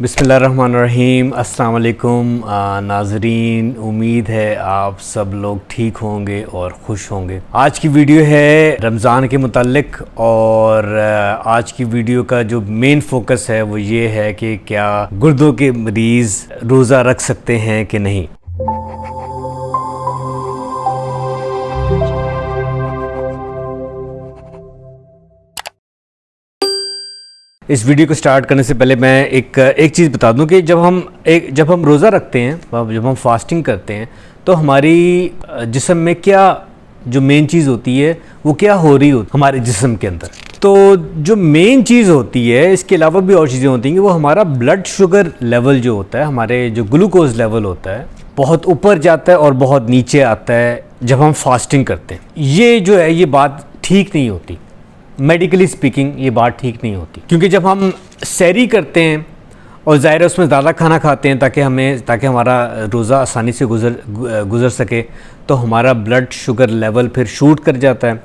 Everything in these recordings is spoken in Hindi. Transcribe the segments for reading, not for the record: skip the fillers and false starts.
बिस्मिल्लाहिर्रहमानिर्रहीम। अस्सलाम वालेकुम नाज़रीन, उम्मीद है आप सब लोग ठीक होंगे और खुश होंगे। आज की वीडियो है रमज़ान के मुताल्लिक और आज की वीडियो का जो मेन फोकस है वो ये है कि क्या गुर्दों के मरीज़ रोज़ा रख सकते हैं कि नहीं। इस वीडियो को स्टार्ट करने से पहले मैं एक चीज़ बता दूं कि जब हम रोज़ा रखते हैं, जब हम फास्टिंग करते हैं तो हमारी जिस्म में क्या जो मेन चीज़ होती है वो क्या हो रही होती है हमारे जिस्म के अंदर। तो जो मेन चीज़ होती है, इसके अलावा भी और चीज़ें होती हैं, वो हमारा ब्लड शुगर लेवल जो होता है, हमारे जो ग्लूकोज लेवल होता है, बहुत ऊपर जाता है और बहुत नीचे आता है जब हम फास्टिंग करते हैं। ये जो है ये बात ठीक नहीं होती, मेडिकली स्पीकिंग ये बात ठीक नहीं होती, क्योंकि जब हम सैरी करते हैं और ज़ाहिर है उसमें ज़्यादा खाना खाते हैं ताकि हमारा रोज़ा आसानी से गुज़र सके, तो हमारा ब्लड शुगर लेवल फिर शूट कर जाता है।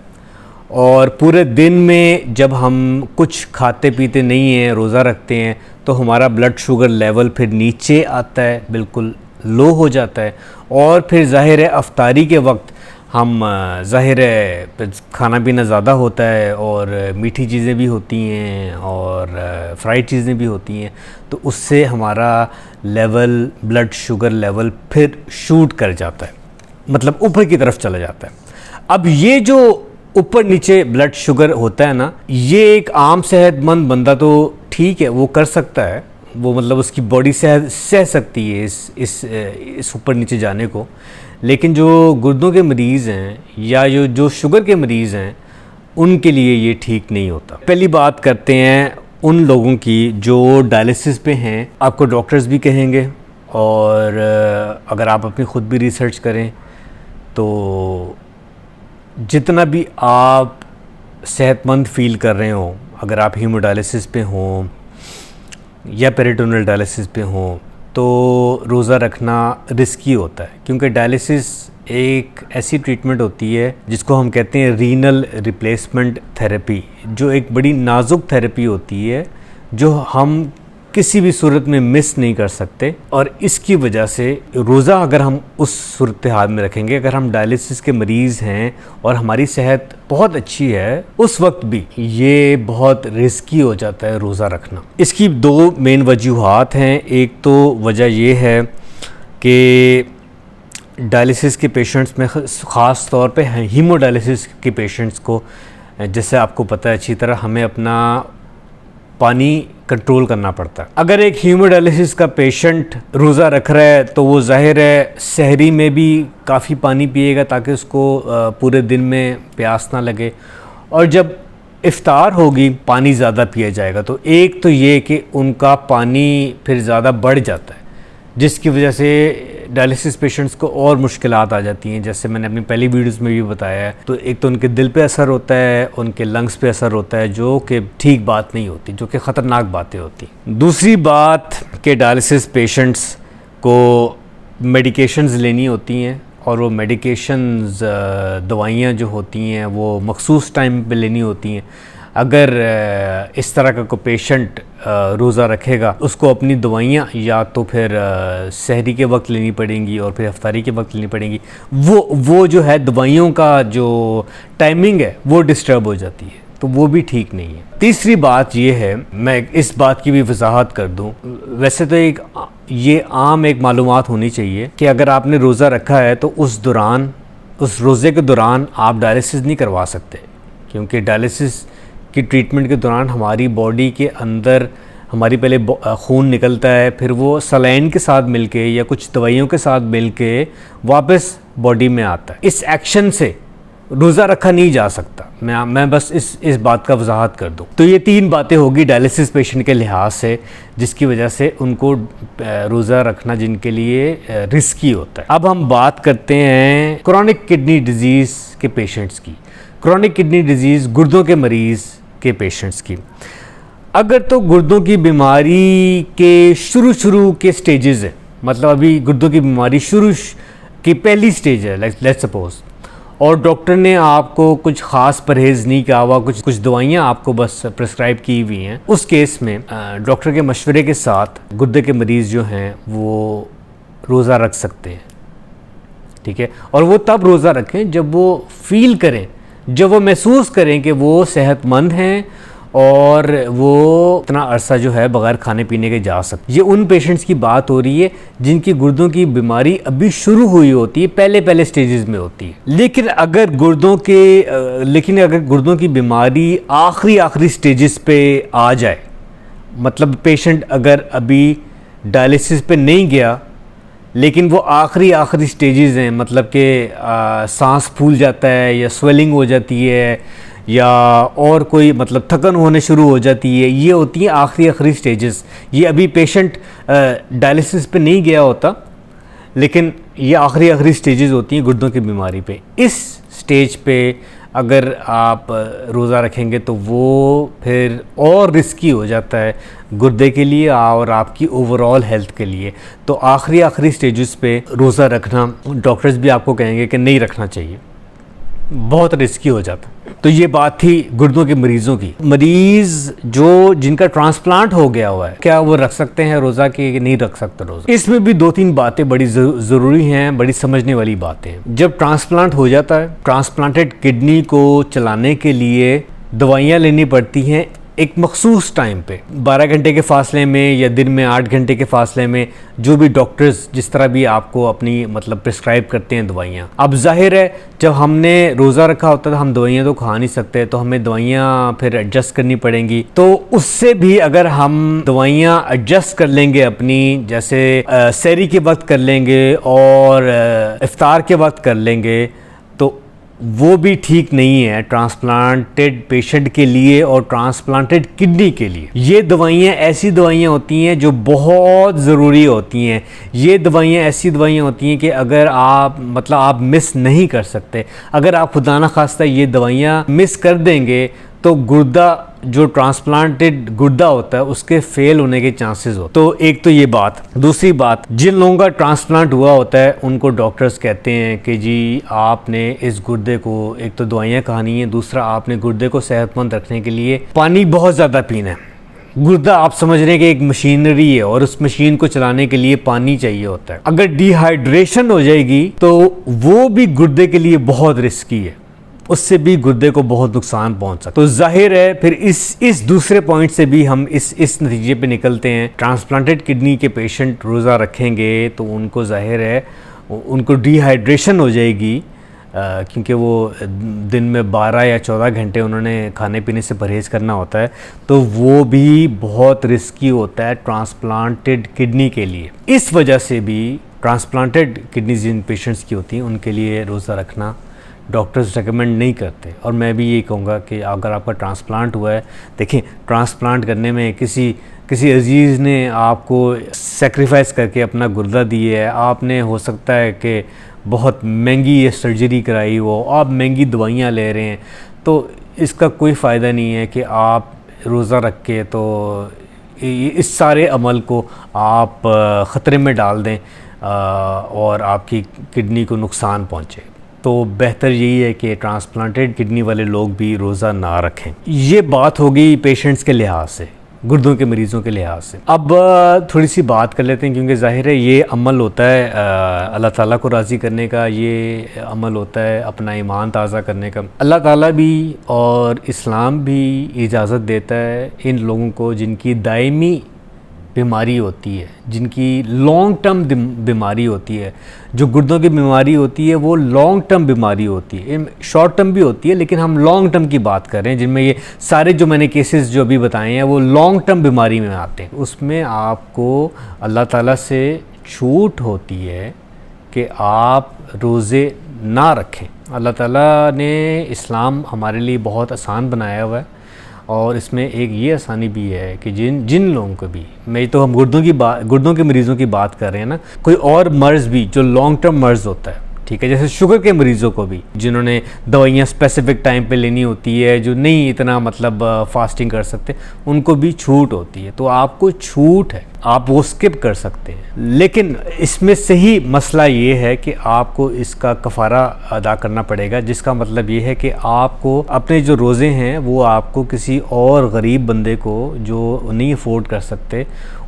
और पूरे दिन में जब हम कुछ खाते पीते नहीं हैं, रोज़ा रखते हैं, तो हमारा ब्लड शुगर लेवल फिर नीचे आता है, बिल्कुल लो हो जाता है। और फिर ज़ाहिर है अफ्तारी के वक्त हम ज़ाहिर है खाना पीना ज़्यादा होता है और मीठी चीज़ें भी होती हैं और फ्राइड चीज़ें भी होती हैं, तो उससे हमारा ब्लड शुगर लेवल फिर शूट कर जाता है, मतलब ऊपर की तरफ चला जाता है। अब ये जो ऊपर नीचे ब्लड शुगर होता है ना, ये एक आम सेहतमंद बंदा तो ठीक है, वो कर सकता है, वो मतलब उसकी बॉडी सह सकती है इस ऊपर नीचे जाने को। लेकिन जो गुर्दों के मरीज़ हैं या जो शुगर के मरीज़ हैं, उनके लिए ये ठीक नहीं होता। पहली बात करते हैं उन लोगों की जो डायलिसिस पे हैं। आपको डॉक्टर्स भी कहेंगे और अगर आप अपनी ख़ुद भी रिसर्च करें तो जितना भी आप सेहतमंद फ़ील कर रहे हो, अगर आप हीमोडायलिसिस पे हों या पेरिटोनियल डायलिसिस पे हों, तो रोज़ा रखना रिस्की होता है, क्योंकि डायलिसिस एक ऐसी ट्रीटमेंट होती है जिसको हम कहते हैं रीनल रिप्लेसमेंट थेरेपी, जो एक बड़ी नाजुक थेरेपी होती है जो हम किसी भी सूरत में मिस नहीं कर सकते। और इसकी वजह से रोज़ा अगर हम उस सूरत हाल में रखेंगे, अगर हम डायलिसिस के मरीज़ हैं और हमारी सेहत बहुत अच्छी है, उस वक्त भी ये बहुत रिस्की हो जाता है रोज़ा रखना। इसकी दो मेन वजूहात हैं। एक तो वजह ये है कि डायलिसिस के पेशेंट्स में ख़ास तौर पे हीमोडायलिसिस के पेशेंट्स को, जैसे आपको पता है अच्छी तरह, हमें अपना पानी कंट्रोल करना पड़ता है। अगर एक हीमोडायलिसिस का पेशेंट रोज़ा रख रहा है तो वो ज़ाहिर है सहरी में भी काफ़ी पानी पिएगा ताकि उसको पूरे दिन में प्यास ना लगे, और जब इफ्तार होगी पानी ज़्यादा पिया जाएगा। तो एक तो ये कि उनका पानी फिर ज़्यादा बढ़ जाता है, जिसकी वजह से डायलिसिस पेशेंट्स को और मुश्किलात आ जाती हैं, जैसे मैंने अपनी पहली वीडियोस में भी बताया है। तो एक तो उनके दिल पे असर होता है, उनके लंग्स पे असर होता है, जो कि ठीक बात नहीं होती, जो कि ख़तरनाक बातें होती। दूसरी बात कि डायलिसिस पेशेंट्स को मेडिकेशंस लेनी होती हैं, और वो मेडिकेशंस दवाइयाँ जो होती हैं वो मखसूस टाइम पे लेनी होती हैं। अगर इस तरह का कोई पेशेंट रोज़ा रखेगा, उसको अपनी दवाइयाँ या तो फिर सहरी के वक्त लेनी पड़ेंगी और फिर इफ्तारी के वक्त लेनी पड़ेंगी। वो जो है दवाइयों का जो टाइमिंग है वो डिस्टर्ब हो जाती है, तो वो भी ठीक नहीं है। तीसरी बात ये है, मैं इस बात की भी वजाहत कर दूं, वैसे तो ये आम एक मालूमात होनी चाहिए कि अगर आपने रोज़ा रखा है तो उस रोज़े के दौरान आप डायलिसिस नहीं करवा सकते, क्योंकि डायलिसिस की ट्रीटमेंट के दौरान हमारी बॉडी के अंदर हमारी पहले खून निकलता है, फिर वो सलाइन के साथ मिलके या कुछ दवाइयों के साथ मिलके वापस बॉडी में आता है। इस एक्शन से रोज़ा रखा नहीं जा सकता। मैं बस इस बात का वजाहत कर दूं। तो ये तीन बातें होगी डायलिसिस पेशेंट के लिहाज से, जिसकी वजह से उनको रोज़ा रखना जिनके लिए रिस्की होता है। अब हम बात करते हैं क्रॉनिक किडनी डिजीज़ के पेशेंट्स की। क्रॉनिक किडनी डिजीज़, गुर्दों के मरीज़ के पेशेंट्स की। अगर तो गुर्दों की बीमारी के शुरू के स्टेजेस है, मतलब अभी गुर्दों की बीमारी शुरू की पहली स्टेज है, लेट्स सपोज, और डॉक्टर ने आपको कुछ ख़ास परहेज़ नहीं किया हुआ, कुछ दवाइयाँ आपको बस प्रिस्क्राइब की हुई हैं, उस केस में डॉक्टर के मशवरे के साथ गुर्दे के मरीज़ जो हैं वो रोज़ा रख सकते हैं, ठीक है। और वो तब रोज़ा रखें जब वो फील करें, जब वो महसूस करें कि वो सेहतमंद हैं और वो इतना अरसा जो है बग़ैर खाने पीने के जा सकते। ये उन पेशेंट्स की बात हो रही है जिनकी गुर्दों की बीमारी अभी शुरू हुई होती है, पहले स्टेजेस में होती है। लेकिन अगर गुर्दों की बीमारी आखिरी स्टेजेस पे आ जाए, मतलब पेशेंट अगर अभी डायलिसिस पे नहीं गया लेकिन वो आखिरी स्टेजेस हैं, मतलब कि सांस फूल जाता है या स्वेलिंग हो जाती है या और कोई मतलब थकन होने शुरू हो जाती है, ये होती है आखिरी स्टेजेस। ये अभी पेशेंट डायलिसिस पे नहीं गया होता, लेकिन ये आखिरी स्टेजेस होती हैं गुर्दों की बीमारी पे। इस स्टेज पे अगर आप रोज़ा रखेंगे तो वो फिर और रिस्की हो जाता है गुर्दे के लिए और आपकी ओवरऑल हेल्थ के लिए। तो आखिरी स्टेजेस पे रोज़ा रखना डॉक्टर्स भी आपको कहेंगे कि नहीं रखना चाहिए, बहुत रिस्की हो जाता है। तो ये बात थी गुर्दों के मरीज़ों की। मरीज़ जिनका ट्रांसप्लांट हो गया हुआ है, क्या वो रख सकते हैं रोज़ा कि नहीं रख सकते रोज़ा? इसमें भी 2-3 बातें बड़ी ज़रूरी हैं, बड़ी समझने वाली बातें हैं। जब ट्रांसप्लांट हो जाता है, ट्रांसप्लांटेड किडनी को चलाने के लिए दवाइयाँ लेनी पड़ती हैं एक मखसूस टाइम पे, 12 घंटे के फासले में या दिन में 8 घंटे के फासले में, जो भी डॉक्टर्स जिस तरह भी आपको अपनी मतलब प्रिस्क्राइब करते हैं दवाइयाँ। अब जाहिर है जब हमने रोज़ा रखा होता है तो हम दवाइयाँ तो खा नहीं सकते, तो हमें दवाइयाँ फिर एडजस्ट करनी पड़ेंगी। तो उससे भी अगर हम दवाइयाँ एडजस्ट कर लेंगे अपनी, जैसे सहरी के वक्त कर लेंगे और इफ्तार के वक्त कर लेंगे, तो वो भी ठीक नहीं है ट्रांसप्लांटेड पेशेंट के लिए और ट्रांसप्लांटेड किडनी के लिए। ये दवाइयाँ ऐसी दवाइयाँ होती हैं जो बहुत ज़रूरी होती हैं। ये दवाइयाँ ऐसी दवाइयाँ होती हैं कि अगर आप मिस नहीं कर सकते। अगर आप खुदा न खास्ता ये दवाइयाँ मिस कर देंगे तो गुर्दा, जो ट्रांसप्लांटेड गुर्दा होता है, उसके फेल होने के चांसेस होते हैं। तो एक तो ये बात। दूसरी बात, जिन लोगों का ट्रांसप्लांट हुआ होता है उनको डॉक्टर्स कहते हैं कि जी आपने इस गुर्दे को, एक तो दवाइयाँ खानी है, दूसरा आपने गुर्दे को सेहतमंद रखने के लिए पानी बहुत ज़्यादा पीना है। गुर्दा आप समझ रहे हैं कि एक मशीनरी है और उस मशीन को चलाने के लिए पानी चाहिए होता है। अगर डिहाइड्रेशन हो जाएगी तो वो भी गुर्दे के लिए बहुत रिस्की है, उससे भी गुर्दे को बहुत नुकसान पहुंच सकता है। तो जाहिर है फिर इस दूसरे पॉइंट से भी हम इस नतीजे पे निकलते हैं, ट्रांसप्लांटेड किडनी के पेशेंट रोज़ा रखेंगे तो उनको जाहिर है उनको डिहाइड्रेशन हो जाएगी, क्योंकि वो दिन में 12 या 14 घंटे उन्होंने खाने पीने से परहेज़ करना होता है, तो वो भी बहुत रिस्की होता है ट्रांसप्लांटेड किडनी के लिए। इस वजह से भी ट्रांसप्लांटेड किडनी जिन पेशेंट्स की होती हैं उनके लिए रोज़ा रखना डॉक्टर्स रेकमेंड नहीं करते। और मैं भी ये कहूँगा कि अगर आपका ट्रांसप्लांट हुआ है, देखिए ट्रांसप्लांट करने में किसी अजीज़ ने आपको सेक्रीफाइस करके अपना गुर्दा दिया है, आपने हो सकता है कि बहुत महंगी ये सर्जरी कराई हो, आप महंगी दवाइयाँ ले रहे हैं, तो इसका कोई फ़ायदा नहीं है कि आप रोज़ा रख के तो इस सारे अमल को आप ख़तरे में डाल दें और आपकी किडनी को नुकसान पहुँचे। तो बेहतर यही है कि ट्रांसप्लांटेड किडनी वाले लोग भी रोज़ा ना रखें। ये बात हो गई पेशेंट्स के लिहाज से, गुर्दों के मरीज़ों के लिहाज से। अब थोड़ी सी बात कर लेते हैं, क्योंकि ज़ाहिर है ये अमल होता है अल्लाह ताला को राज़ी करने का, ये अमल होता है अपना ईमान ताज़ा करने का। अल्लाह ताला भी और इस्लाम भी इजाज़त देता है इन लोगों को जिनकी दायमी बीमारी होती है, जिनकी लॉन्ग टर्म बीमारी होती है। जो गुर्दों की बीमारी होती है वो लॉन्ग टर्म बीमारी होती है, शॉर्ट टर्म भी होती है, लेकिन हम लॉन्ग टर्म की बात कर रहे हैं, जिनमें ये सारे जो मैंने केसेस जो अभी बताए हैं वो लॉन्ग टर्म बीमारी में आते हैं। उसमें आपको अल्लाह ताला से छूट होती है कि आप रोज़े ना रखें। अल्लाह ताला ने इस्लाम हमारे लिए बहुत आसान बनाया हुआ है, और इसमें एक ये आसानी भी है कि जिन लोगों को भी, मैं तो हम गुर्दों के मरीज़ों की बात कर रहे हैं ना, कोई और मर्ज़ भी जो लॉन्ग टर्म मर्ज़ होता है, ठीक है। जैसे शुगर के मरीज़ों को भी, जिन्होंने दवाइयाँ स्पेसिफिक टाइम पे लेनी होती है, जो नहीं इतना मतलब फास्टिंग कर सकते, उनको भी छूट होती है। तो आपको छूट है, आप वो स्किप कर सकते हैं। लेकिन इसमें सही मसला ये है कि आपको इसका कफ़ारा अदा करना पड़ेगा, जिसका मतलब ये है कि आपको अपने जो रोज़े हैं वो आपको किसी और गरीब बंदे को जो नहीं अफोर्ड कर सकते,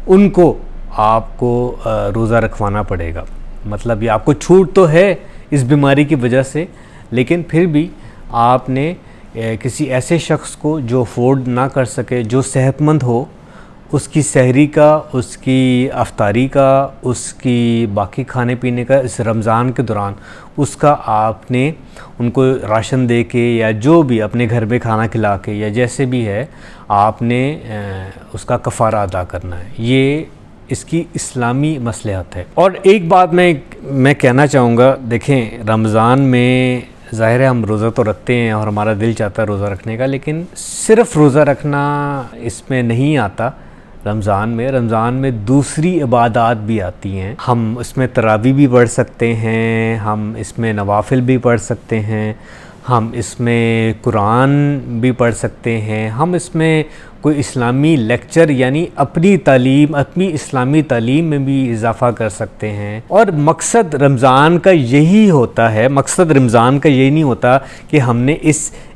उनको आपको रोज़ा रखवाना पड़ेगा। मतलब ये आपको छूट तो है इस बीमारी की वजह से, लेकिन फिर भी आपने किसी ऐसे शख्स को जो अफोर्ड ना कर सके, जो सेहतमंद हो, उसकी सहरी का, उसकी अफ्तारी का, उसकी बाकी खाने पीने का इस रमज़ान के दौरान उसका आपने उनको राशन दे के या जो भी अपने घर में खाना खिला के या जैसे भी है, आपने उसका कफ़ारा अदा करना है। ये इसकी इस्लामी मसलहत है। और एक बात मैं कहना चाहूँगा, देखें रमज़ान में ज़ाहिर है हम रोज़ा तो रखते हैं और हमारा दिल चाहता है रोज़ा रखने का, लेकिन सिर्फ़ रोज़ा रखना इसमें नहीं आता। रमज़ान में दूसरी इबादत भी आती हैं। हम इसमें तरावी भी पढ़ सकते हैं, हम इसमें नवाफिल भी पढ़ सकते हैं, हम इसमें कुरान भी पढ़ सकते हैं, हम इसमें कोई इस्लामी लेक्चर यानी अपनी तालीम, अपनी इस्लामी तालीम में भी इजाफ़ा कर सकते हैं। और मकसद रमज़ान का यही होता है, मकसद रमज़ान का यही नहीं होता कि हमने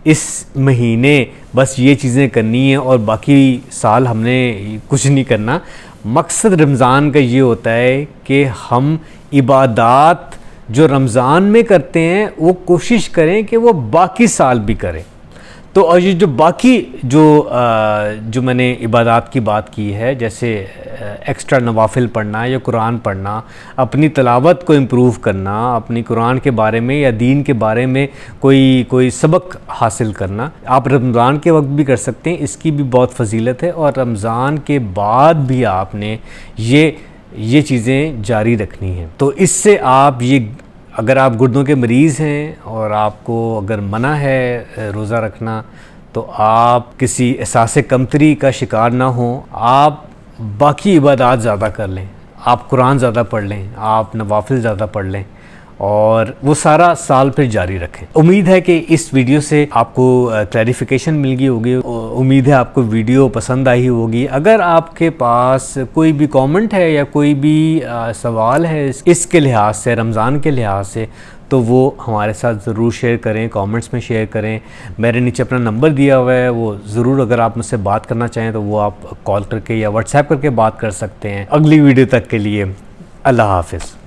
इस महीने बस ये चीज़ें करनी है और बाकी साल हमने कुछ नहीं करना। मकसद रमज़ान का ये होता है कि हम इबादत जो रमज़ान में करते हैं वो कोशिश करें कि वो बाकी साल भी करें। तो और ये जो बाकी जो मैंने इबादत की बात की है, जैसे एक्स्ट्रा नवाफिल पढ़ना या कुरान पढ़ना, अपनी तिलावत को इम्प्रूव करना, अपनी कुरान के बारे में या दीन के बारे में कोई सबक हासिल करना, आप रमज़ान के वक्त भी कर सकते हैं, इसकी भी बहुत फजीलत है। और रमज़ान के बाद भी आपने ये चीज़ें जारी रखनी हैं। तो इससे आप अगर आप गुर्दों के मरीज़ हैं और आपको अगर मना है रोज़ा रखना, तो आप किसी एहसास कमतरी का शिकार ना हो। आप बाकी इबादत ज़्यादा कर लें, आप कुरान ज़्यादा पढ़ लें, आप नवाफिल ज़्यादा पढ़ लें और वो सारा साल फिर जारी रखें। उम्मीद है कि इस वीडियो से आपको क्लैरिफिकेशन मिल गई होगी। उम्मीद है आपको वीडियो पसंद आई होगी। अगर आपके पास कोई भी कमेंट है या कोई भी सवाल है इसके लिहाज से, रमज़ान के लिहाज से, तो वो हमारे साथ ज़रूर शेयर करें, कमेंट्स में शेयर करें। मेरे नीचे अपना नंबर दिया हुआ है, वो ज़रूर अगर आप मुझसे बात करना चाहें तो वो आप कॉल करके या व्हाट्सएप करके बात कर सकते हैं। अगली वीडियो तक के लिए अल्लाह हाफ़िज़।